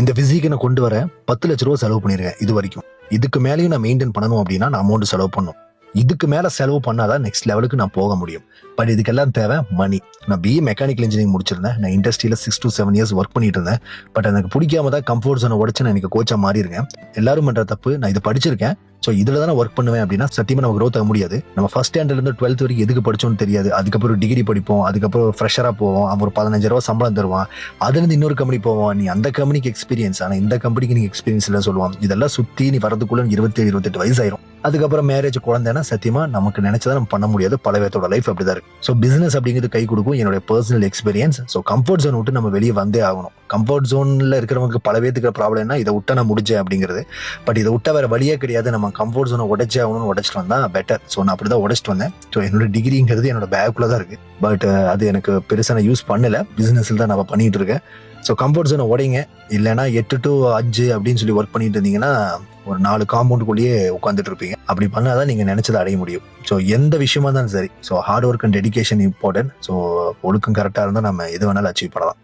இந்த பிசிக்கை நான் கொண்டு வர 10 லட்ச ரூபா செலவு பண்ணிருக்கேன் இது வரைக்கும். இதுக்கு மேலேயும் நான் மெயின்டைன் பண்ணணும் அப்படின்னா நான் அமௌண்ட் செலவு பண்ணும். இதுக்கு மேல செலவு பண்ணாதான் நெக்ஸ்ட் லெவலுக்கு நான் போக முடியும். பட் இதுக்கெல்லாம் தேவை மணி. நான் பிஇ மெக்கானிக்கல் இன்ஜினியரிங் முடிச்சிருந்தேன். நான் இண்டஸ்ட்ரியில 6 to 7 years ஒர்க் பண்ணிட்டு இருந்தேன். பட் எனக்கு பிடிக்காம தான் கம்ஃபர்ட் ஜோனை உடச்சு நான் எனக்கு கோச்சா மாறி இருக்கேன். எல்லாரும் பண்ற தப்பு, நான் இதை படிச்சிருக்கேன் ஸோ இதுல தான் ஒர்க் பண்ணுவேன் அப்படின்னா சத்தியமா நம்ம growth ஆக முடியாது. நம்ம ஃபர்ஸ்ட் ஸ்டாண்டர்ட்ல இருந்து 12th வரைக்கும் எதுக்கு படிச்சோம்னு தெரியாது. அதுக்கப்புறம் டிகிரி படிப்போம், அதுக்கப்புறம் ஃப்ரெஷரா போவோம், அவன் ஒரு 15,000 ரூபாய் சம்பளம் தருவான். அதுல இருந்து இன்னொரு கம்பெனி போவோம், நீ அந்த கம்பெனிக்கு எக்ஸ்பீரியன்ஸ், ஆனா இந்த கம்பெனிக்கு நீ எக்ஸ்பீரியன்ஸ் இல்லை சொல்லுவான். இதெல்லாம் சுத்தி நீ வரதுக்குள்ள 27, 28 வயசு ஆயிரும். அதுக்கப்புறம் மேரேஜ் குழந்தைன்னா சத்தியமா நமக்கு நினைச்சதை நம்ம பண்ண முடியாது. பல பேர்த்தோட லைஃப் அப்படிதான் இருக்கு. ஸோ பிசினஸ் அப்படிங்கிறது கை கொடுக்கும், என்னோட personal experience. So comfort zone விட்டு நம்ம வெளியே வந்தே ஆகணும். கம்ஃபர்ட் ஜோன்ல இருக்கிறவங்களுக்கு பல பேருக்கு ப்ராப்ளம்னா இதை விட்டா நான் முடிஞ்சேன் அப்படிங்கிறது. பட் இதை விட்டா வேற வழியே கிடையாது. நம்ம கம்ஃபர்ட் ஜோனை உடைச்சே ஆகணும்னு உடைச்சிட்டு வந்தா பெட்டர். ஸோ நான் அப்படிதான் உடைச்சிட்டு வந்தேன். ஸோ என்னோட டிகிரிங்கிறது என்னோட பேக்குள்ள தான் இருக்கு. பட் அது எனக்கு பெருசாக நான் யூஸ் பண்ணல. பிசினஸ்ல தான் நான் பண்ணிட்டு இருக்கேன். ஸோ கம்ஃபர்ட் ஜோனை உடைங்க. இல்லைன்னா 8 to 5 அப்படின்னு சொல்லி ஒர்க் பண்ணிட்டு இருந்தீங்கன்னா ஒரு 4 காம்பவுண்டுக்குள்ளேயே உட்காந்துட்டு இருப்பீங்க. அப்படி பண்ணாதான் நீங்க நினைச்சதை அடைய முடியும். ஸோ எந்த விஷயமா தான் சரி. So hard work and dedication important. So ஒழுக்கம் கரெக்டாக இருந்தால் நம்ம எது வேணாலும் அச்சீவ் பண்ணலாம்.